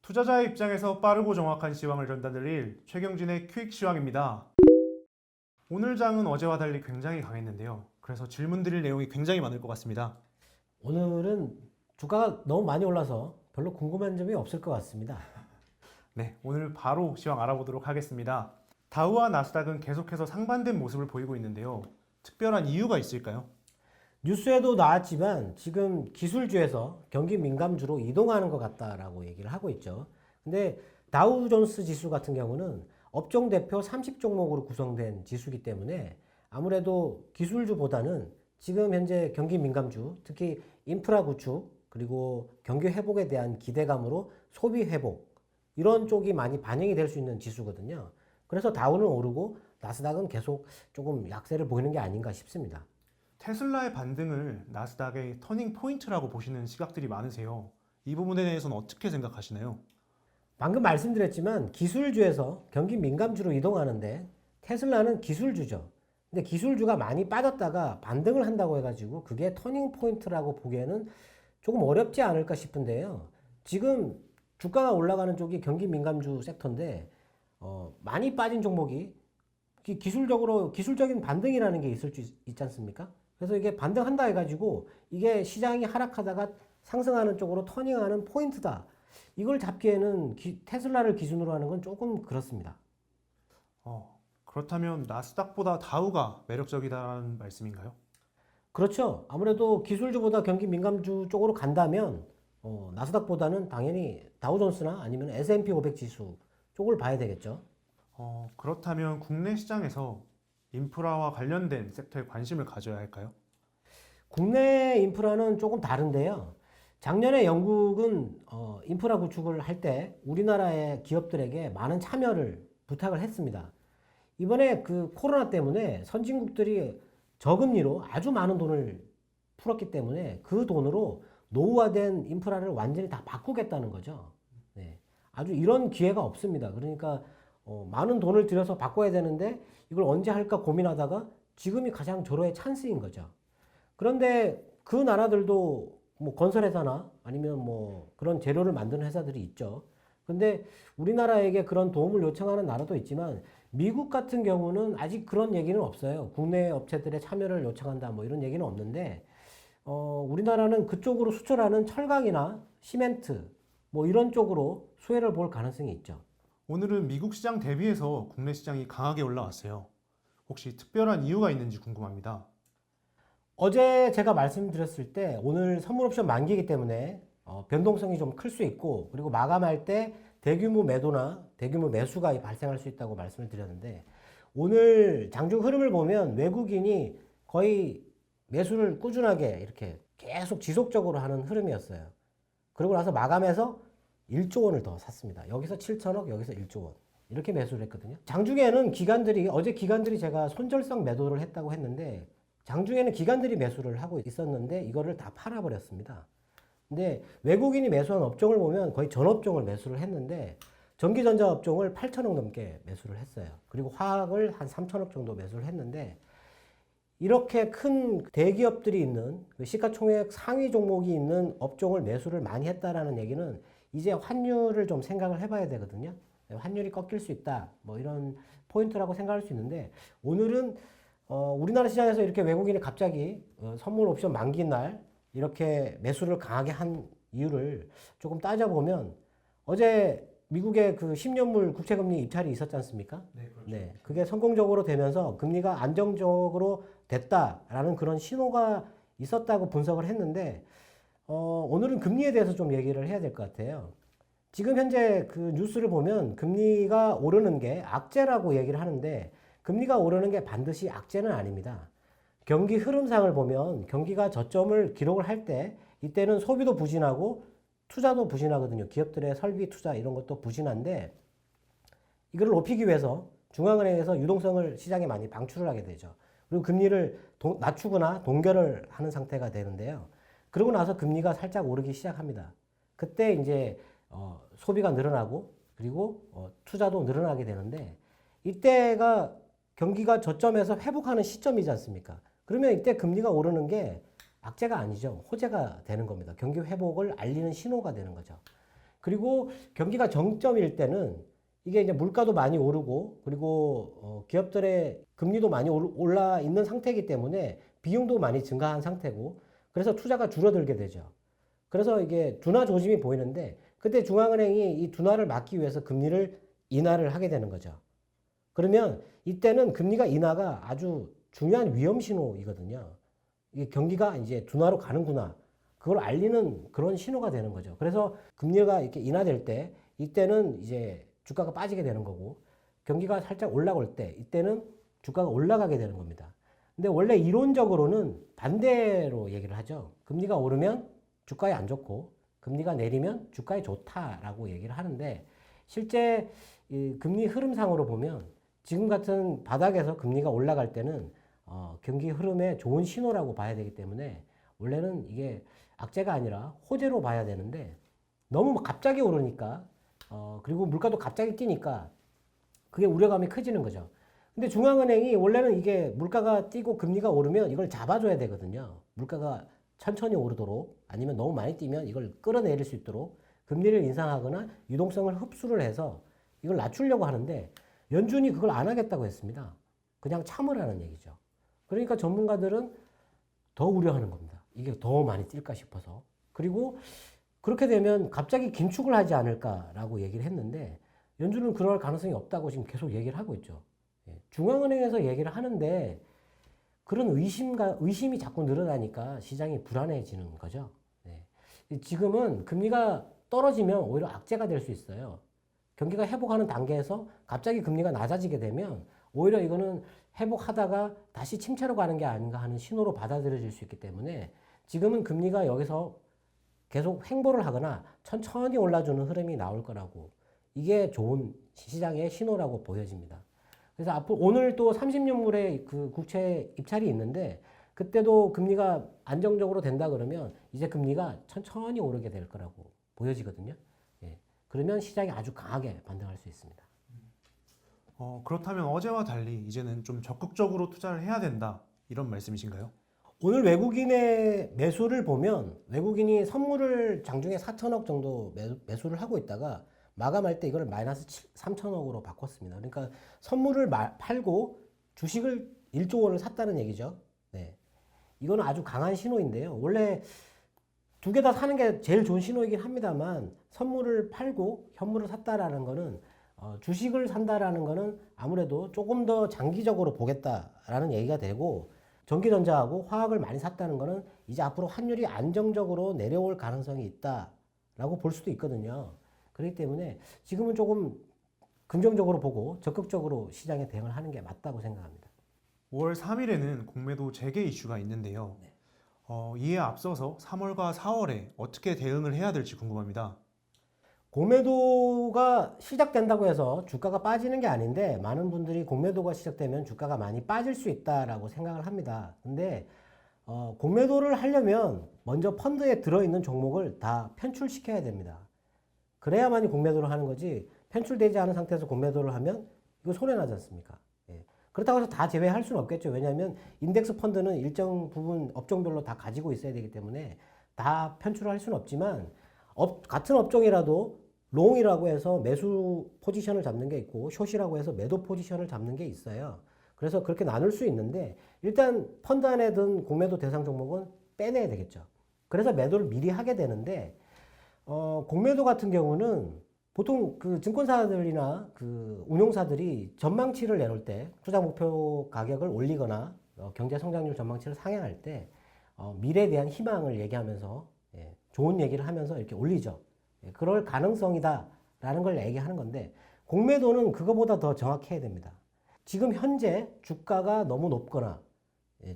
투자자의 입장에서 빠르고 정확한 시황을 전달드릴 최경진의 퀵 시황입니다. 오늘 장은 어제와 달리 굉장히 강했는데요. 그래서 질문 드릴 내용이 굉장히 많을 것 같습니다. 오늘은 주가가 너무 많이 올라서 별로 궁금한 점이 없을 것 같습니다. 네, 오늘 바로 시황 알아보도록 하겠습니다. 다우와 나스닥은 계속해서 상반된 모습을 보이고 있는데요. 특별한 이유가 있을까요? 뉴스에도 나왔지만 지금 기술주에서 경기 민감주로 이동하는 것 같다라고 얘기를 하고 있죠. 근데 다우존스 지수 같은 경우는 업종 대표 30종목으로 구성된 지수이기 때문에 아무래도 기술주보다는 지금 현재 경기 민감주, 특히 인프라 구축 그리고 경기 회복에 대한 기대감으로 소비 회복 이런 쪽이 많이 반영이 될 수 있는 지수거든요. 그래서 다우는 오르고 나스닥은 계속 조금 약세를 보이는 게 아닌가 싶습니다. 테슬라의 반등을 나스닥의 터닝 포인트라고 보시는 시각들이 많으세요. 이 부분에 대해서는 어떻게 생각하시나요? 방금 말씀드렸지만 기술주에서 경기 민감주로 이동하는데 테슬라는 기술주죠. 근데 기술주가 많이 빠졌다가 반등을 한다고 해가지고 그게 터닝 포인트라고 보기에는 조금 어렵지 않을까 싶은데요. 지금 주가가 올라가는 쪽이 경기 민감주 섹터인데 많이 빠진 종목이 기술적인 반등이라는 게 있을 수 있지 않습니까? 그래서 이게 반등한다 해가지고 이게 시장이 하락하다가 상승하는 쪽으로 터닝하는 포인트다. 이걸 잡기에는 테슬라를 기준으로 하는 건 조금 그렇습니다. 그렇다면 나스닥보다 다우가 매력적이다는 말씀인가요? 그렇죠. 아무래도 기술주보다 경기 민감주 쪽으로 간다면 나스닥보다는 당연히 다우존스나 아니면 S&P 500 지수 쪽을 봐야 되겠죠. 그렇다면 국내 시장에서 인프라와 관련된 섹터에 관심을 가져야 할까요? 국내 인프라는 조금 다른데요. 작년에 영국은 인프라 구축을 할 때 우리나라의 기업들에게 많은 참여를 부탁을 했습니다. 이번에 그 코로나 때문에 선진국들이 저금리로 아주 많은 돈을 풀었기 때문에 그 돈으로 노후화된 인프라를 완전히 다 바꾸겠다는 거죠. 네. 아주 이런 기회가 없습니다. 그러니까 많은 돈을 들여서 바꿔야 되는데 이걸 언제 할까 고민하다가 지금이 가장 절호의 찬스인 거죠. 그런데 그 나라들도 뭐 건설회사나 아니면 뭐 그런 재료를 만드는 회사들이 있죠. 근데 우리나라에게 그런 도움을 요청하는 나라도 있지만 미국 같은 경우는 아직 그런 얘기는 없어요. 국내 업체들의 참여를 요청한다 뭐 이런 얘기는 없는데 우리나라는 그쪽으로 수출하는 철강이나 시멘트 뭐 이런 쪽으로 수혜를 볼 가능성이 있죠. 오늘은 미국 시장 대비해서 국내 시장이 강하게 올라왔어요. 혹시 특별한 이유가 있는지 궁금합니다. 어제 제가 말씀드렸을 때 오늘 선물 옵션 만기이기 때문에 변동성이 좀 클 수 있고 그리고 마감할 때 대규모 매도나 대규모 매수가 발생할 수 있다고 말씀을 드렸는데 오늘 장중 흐름을 보면 외국인이 거의 매수를 꾸준하게 이렇게 계속 지속적으로 하는 흐름이었어요. 그러고 나서 마감해서 1조 원을 더 샀습니다. 여기서 7천억, 여기서 1조 원. 이렇게 매수를 했거든요. 장중에는 어제 기관들이 제가 손절성 매도를 했다고 했는데 장중에는 기관들이 매수를 하고 있었는데 이거를 다 팔아버렸습니다. 근데 외국인이 매수한 업종을 보면 거의 전 업종을 매수를 했는데 전기전자 업종을 8천억 넘게 매수를 했어요. 그리고 화학을 한 3천억 정도 매수를 했는데 이렇게 큰 대기업들이 있는 시가총액 상위 종목이 있는 업종을 매수를 많이 했다라는 얘기는 이제 환율을 좀 생각을 해봐야 되거든요. 환율이 꺾일 수 있다. 뭐 이런 포인트라고 생각할 수 있는데 오늘은 우리나라 시장에서 이렇게 외국인이 갑자기 선물 옵션 만기 날 이렇게 매수를 강하게 한 이유를 조금 따져보면 어제 미국의 그 10년물 국채금리 입찰이 있었지 않습니까? 네, 그렇죠. 네. 그게 성공적으로 되면서 금리가 안정적으로 됐다라는 그런 신호가 있었다고 분석을 했는데 오늘은 금리에 대해서 좀 얘기를 해야 될 것 같아요. 지금 현재 그 뉴스를 보면 금리가 오르는 게 악재라고 얘기를 하는데 금리가 오르는 게 반드시 악재는 아닙니다. 경기 흐름상을 보면 경기가 저점을 기록을 할 때 이때는 소비도 부진하고 투자도 부진하거든요. 기업들의 설비 투자 이런 것도 부진한데 이걸 높이기 위해서 중앙은행에서 유동성을 시장에 많이 방출을 하게 되죠. 그리고 금리를 낮추거나 동결을 하는 상태가 되는데요. 그러고 나서 금리가 살짝 오르기 시작합니다. 그때 이제 소비가 늘어나고 그리고 투자도 늘어나게 되는데 이때가 경기가 저점에서 회복하는 시점이지 않습니까? 그러면 이때 금리가 오르는 게 악재가 아니죠. 호재가 되는 겁니다. 경기 회복을 알리는 신호가 되는 거죠. 그리고 경기가 정점일 때는 이게 이제 물가도 많이 오르고 그리고 기업들의 금리도 많이 올라 있는 상태이기 때문에 비용도 많이 증가한 상태고 그래서 투자가 줄어들게 되죠. 그래서 이게 둔화 조짐이 보이는데 그때 중앙은행이 이 둔화를 막기 위해서 금리를 인하를 하게 되는 거죠. 그러면 이때는 금리가 인하가 아주 중요한 위험 신호이거든요. 이게 경기가 이제 둔화로 가는구나. 그걸 알리는 그런 신호가 되는 거죠. 그래서 금리가 이렇게 인하될 때 이때는 이제 주가가 빠지게 되는 거고 경기가 살짝 올라올 때 이때는 주가가 올라가게 되는 겁니다. 근데 원래 이론적으로는 반대로 얘기를 하죠. 금리가 오르면 주가에 안 좋고 금리가 내리면 주가에 좋다라고 얘기를 하는데 실제 이 금리 흐름상으로 보면 지금 같은 바닥에서 금리가 올라갈 때는 경기 흐름에 좋은 신호라고 봐야 되기 때문에 원래는 이게 악재가 아니라 호재로 봐야 되는데 너무 갑자기 오르니까 그리고 물가도 갑자기 뛰니까 그게 우려감이 커지는 거죠. 근데 중앙은행이 원래는 이게 물가가 뛰고 금리가 오르면 이걸 잡아줘야 되거든요. 물가가 천천히 오르도록 아니면 너무 많이 뛰면 이걸 끌어내릴 수 있도록 금리를 인상하거나 유동성을 흡수를 해서 이걸 낮추려고 하는데 연준이 그걸 안 하겠다고 했습니다. 그냥 참으라는 얘기죠. 그러니까 전문가들은 더 우려하는 겁니다. 이게 더 많이 뛸까 싶어서. 그리고 그렇게 되면 갑자기 긴축을 하지 않을까라고 얘기를 했는데 연준은 그럴 가능성이 없다고 지금 계속 얘기를 하고 있죠. 중앙은행에서 얘기를 하는데 그런 의심이 자꾸 늘어나니까 시장이 불안해지는 거죠. 지금은 금리가 떨어지면 오히려 악재가 될 수 있어요. 경기가 회복하는 단계에서 갑자기 금리가 낮아지게 되면 오히려 이거는 회복하다가 다시 침체로 가는 게 아닌가 하는 신호로 받아들여질 수 있기 때문에 지금은 금리가 여기서 계속 횡보를 하거나 천천히 올라주는 흐름이 나올 거라고 이게 좋은 시장의 신호라고 보여집니다. 그래서 앞으로 오늘 또 30년물의 그 국채 입찰이 있는데 그때도 금리가 안정적으로 된다 그러면 이제 금리가 천천히 오르게 될 거라고 보여지거든요. 그러면 시장이 아주 강하게 반등할 수 있습니다. 그렇다면 어제와 달리 이제는 좀 적극적으로 투자를 해야 된다 이런 말씀이신가요? 오늘 외국인의 매수를 보면 외국인이 선물을 장중에 4천억 정도 매수를 하고 있다가 마감할 때 이걸 마이너스 3천억으로 바꿨습니다. 그러니까 선물을 팔고 주식을 1조 원을 샀다는 얘기죠. 이거는 아주 강한 신호인데요. 원래 두 개 다 사는 게 제일 좋은 신호이긴 합니다만 선물을 팔고 현물을 샀다라는 거는 주식을 산다라는 거는 아무래도 조금 더 장기적으로 보겠다라는 얘기가 되고 전기전자하고 화학을 많이 샀다는 거는 이제 앞으로 환율이 안정적으로 내려올 가능성이 있다라고 볼 수도 있거든요. 그렇기 때문에 지금은 조금 긍정적으로 보고 적극적으로 시장에 대응을 하는 게 맞다고 생각합니다. 5월 3일에는 공매도 재개 이슈가 있는데요. 이에 앞서서 3월과 4월에 어떻게 대응을 해야 될지 궁금합니다. 공매도가 시작된다고 해서 주가가 빠지는 게 아닌데 많은 분들이 공매도가 시작되면 주가가 많이 빠질 수 있다라고 생각을 합니다. 근데 공매도를 하려면 먼저 펀드에 들어있는 종목을 다 편출시켜야 됩니다. 그래야만이 공매도를 하는 거지 편출되지 않은 상태에서 공매도를 하면 이거 손해나지 않습니까? 그렇다고 해서 다 제외할 수는 없겠죠. 왜냐하면 인덱스 펀드는 일정 부분 업종별로 다 가지고 있어야 되기 때문에 다 편출할 수는 없지만 같은 업종이라도 롱이라고 해서 매수 포지션을 잡는 게 있고 숏이라고 해서 매도 포지션을 잡는 게 있어요. 그래서 그렇게 나눌 수 있는데 일단 펀드 안에 든 공매도 대상 종목은 빼내야 되겠죠. 그래서 매도를 미리 하게 되는데 공매도 같은 경우는 보통 그 증권사들이나 그 운용사들이 전망치를 내놓을 때 투자 목표 가격을 올리거나 경제 성장률 전망치를 상향할 때 미래에 대한 희망을 얘기하면서 좋은 얘기를 하면서 이렇게 올리죠. 그럴 가능성이다라는 걸 얘기하는 건데 공매도는 그거보다 더 정확해야 됩니다. 지금 현재 주가가 너무 높거나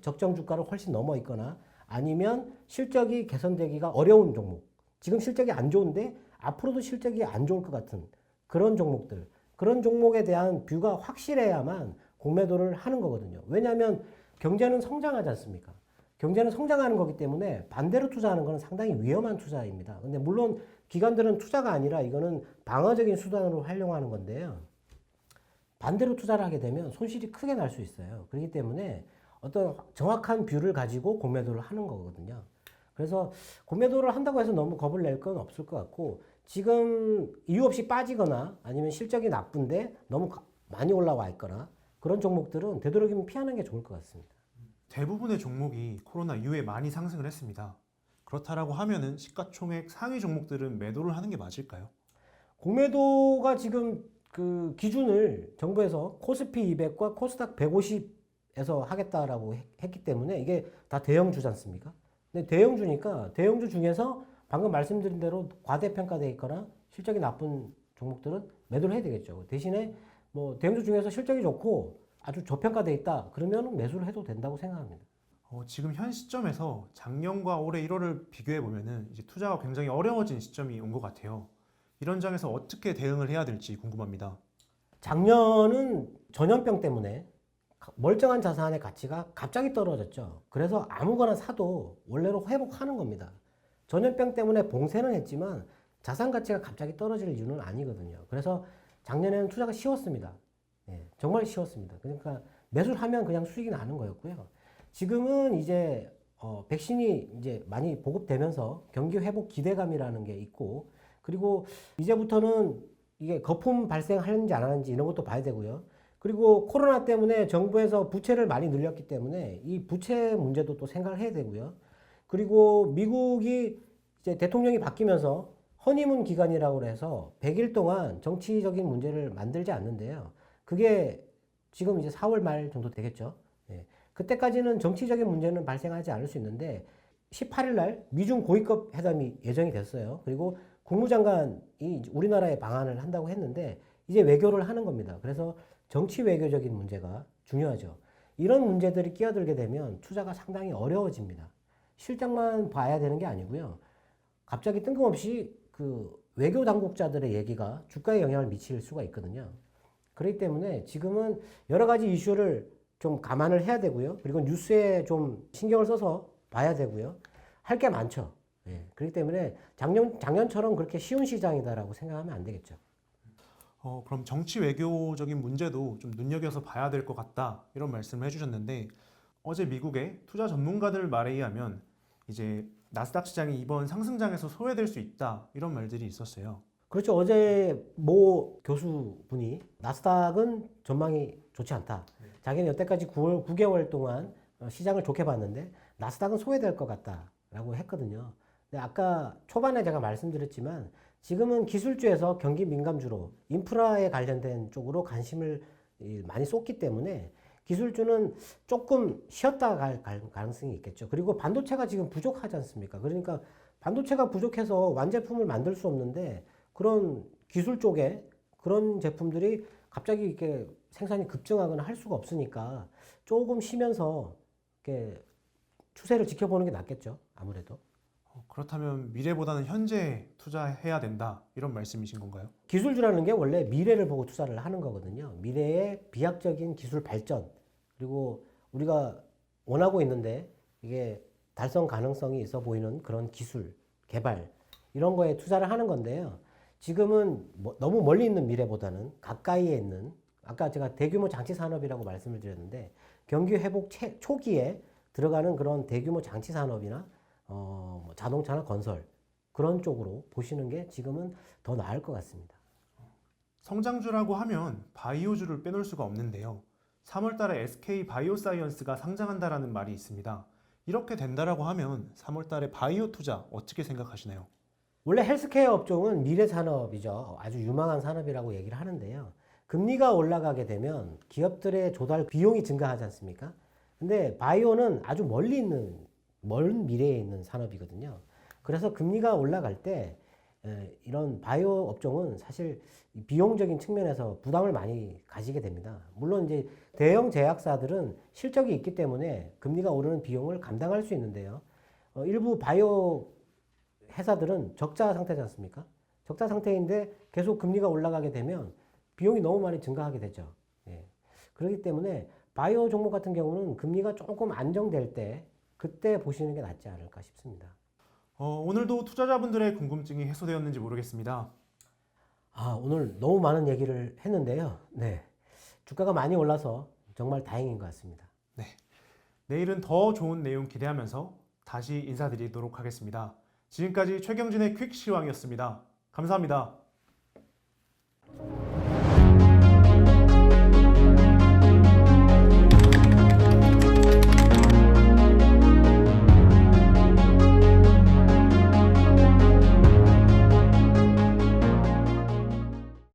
적정 주가를 훨씬 넘어 있거나 아니면 실적이 개선되기가 어려운 종목, 지금 실적이 안 좋은데 앞으로도 실적이 안 좋을 것 같은 그런 종목들, 그런 종목에 대한 뷰가 확실해야만 공매도를 하는 거거든요. 왜냐하면 경제는 성장하지 않습니까? 경제는 성장하는 거기 때문에 반대로 투자하는 것은 상당히 위험한 투자입니다. 근데 물론 기관들은 투자가 아니라 이거는 방어적인 수단으로 활용하는 건데요. 반대로 투자를 하게 되면 손실이 크게 날 수 있어요. 그렇기 때문에 어떤 정확한 뷰를 가지고 공매도를 하는 거거든요. 그래서 공매도를 한다고 해서 너무 겁을 낼 건 없을 것 같고 지금 이유 없이 빠지거나 아니면 실적이 나쁜데 너무 많이 올라와 있거나 그런 종목들은 되도록이면 피하는 게 좋을 것 같습니다. 대부분의 종목이 코로나 이후에 많이 상승을 했습니다. 그렇다라고 하면은 시가총액 상위 종목들은 매도를 하는 게 맞을까요? 공매도가 지금 그 기준을 정부에서 코스피 200과 코스닥 150에서 하겠다라고 했기 때문에 이게 다 대형주지 않습니까? 근데 대형주니까 대형주 중에서 방금 말씀드린 대로 과대평가되어 있거나 실적이 나쁜 종목들은 매도를 해야 되겠죠. 대신에 뭐 대형주 중에서 실적이 좋고 아주 저평가되어 있다. 그러면 매수를 해도 된다고 생각합니다. 지금 현 시점에서 작년과 올해 1월을 비교해 보면은 이제 투자가 굉장히 어려워진 시점이 온 것 같아요. 이런 장에서 어떻게 대응을 해야 될지 궁금합니다. 작년은 전염병 때문에 멀쩡한 자산의 가치가 갑자기 떨어졌죠. 그래서 아무거나 사도 원래로 회복하는 겁니다. 전염병 때문에 봉쇄는 했지만 자산 가치가 갑자기 떨어질 이유는 아니거든요. 그래서 작년에는 투자가 쉬웠습니다. 예, 정말 쉬웠습니다. 그러니까 매수를 하면 그냥 수익이 나는 거였고요. 지금은 이제 백신이 이제 많이 보급되면서 경기 회복 기대감이라는 게 있고, 그리고 이제부터는 이게 거품 발생하는지 안 하는지 이런 것도 봐야 되고요. 그리고 코로나 때문에 정부에서 부채를 많이 늘렸기 때문에 이 부채 문제도 또 생각을 해야 되고요. 그리고 미국이 이제 대통령이 바뀌면서 허니문 기간이라고 해서 100일 동안 정치적인 문제를 만들지 않는데요. 그게 지금 이제 4월 말 정도 되겠죠. 예. 그때까지는 정치적인 문제는 발생하지 않을 수 있는데 18일 날 미중 고위급 회담이 예정이 됐어요. 그리고 국무장관이 우리나라에 방한을 한다고 했는데 이제 외교를 하는 겁니다. 그래서 정치 외교적인 문제가 중요하죠. 이런 문제들이 끼어들게 되면 투자가 상당히 어려워집니다. 실적만 봐야 되는 게 아니고요. 갑자기 뜬금없이 그 외교 당국자들의 얘기가 주가에 영향을 미칠 수가 있거든요. 그렇기 때문에 지금은 여러 가지 이슈를 좀 감안을 해야 되고요. 그리고 뉴스에 좀 신경을 써서 봐야 되고요. 할 게 많죠. 예. 그렇기 때문에 작년처럼 그렇게 쉬운 시장이다라고 생각하면 안 되겠죠. 그럼 정치 외교적인 문제도 좀 눈여겨서 봐야 될 것 같다 이런 말씀을 해주셨는데 어제 미국의 투자 전문가들 말에 의하면 이제 나스닥 시장이 이번 상승장에서 소외될 수 있다 이런 말들이 있었어요. 그렇죠. 어제 모 교수분이 나스닥은 전망이 좋지 않다. 자기는 여태까지 9개월 동안 시장을 좋게 봤는데 나스닥은 소외될 것 같다라고 했거든요. 근데 아까 초반에 제가 말씀드렸지만 지금은 기술주에서 경기 민감주로 인프라에 관련된 쪽으로 관심을 많이 쏟기 때문에 기술주는 조금 쉬었다 갈 가능성이 있겠죠. 그리고 반도체가 지금 부족하지 않습니까? 그러니까 반도체가 부족해서 완제품을 만들 수 없는데 그런 기술 쪽에 그런 제품들이 갑자기 이렇게 생산이 급증하거나 할 수가 없으니까 조금 쉬면서 이렇게 추세를 지켜보는 게 낫겠죠. 아무래도. 그렇다면 미래보다는 현재 투자해야 된다 이런 말씀이신 건가요? 기술주라는 게 원래 미래를 보고 투자를 하는 거거든요. 미래의 비약적인 기술 발전, 그리고 우리가 원하고 있는데 이게 달성 가능성이 있어 보이는 그런 기술, 개발, 이런 거에 투자를 하는 건데요. 지금은 너무 멀리 있는 미래보다는 가까이에 있는, 아까 제가 대규모 장치 산업이라고 말씀을 드렸는데, 경기 회복 초기에 들어가는 그런 대규모 장치 산업이나 자동차나 건설, 그런 쪽으로 보시는 게 지금은 더 나을 것 같습니다. 성장주라고 하면 바이오주를 빼놓을 수가 없는데요. 3월 달에 SK 바이오사이언스가 상장한다라는 말이 있습니다. 이렇게 된다라고 하면 3월 달에 바이오 투자 어떻게 생각하시나요? 원래 헬스케어 업종은 미래 산업이죠. 아주 유망한 산업이라고 얘기를 하는데요. 금리가 올라가게 되면 기업들의 조달 비용이 증가하지 않습니까? 근데 바이오는 아주 먼 미래에 있는 산업이거든요. 그래서 금리가 올라갈 때 이런 바이오 업종은 사실 비용적인 측면에서 부담을 많이 가지게 됩니다. 물론 이제 대형 제약사들은 실적이 있기 때문에 금리가 오르는 비용을 감당할 수 있는데요. 일부 바이오 회사들은 적자 상태지 않습니까? 적자 상태인데 계속 금리가 올라가게 되면 비용이 너무 많이 증가하게 되죠. 예. 그렇기 때문에 바이오 종목 같은 경우는 금리가 조금 안정될 때 그때 보시는 게 낫지 않을까 싶습니다. 오늘도 투자자분들의 궁금증이 해소되었는지 모르겠습니다. 오늘 너무 많은 얘기를 했는데요. 네. 주가가 많이 올라서 정말 다행인 것 같습니다. 내일은 더 좋은 내용 기대하면서 다시 인사드리도록 하겠습니다. 지금까지 최경진의 퀵시황이었습니다. 감사합니다.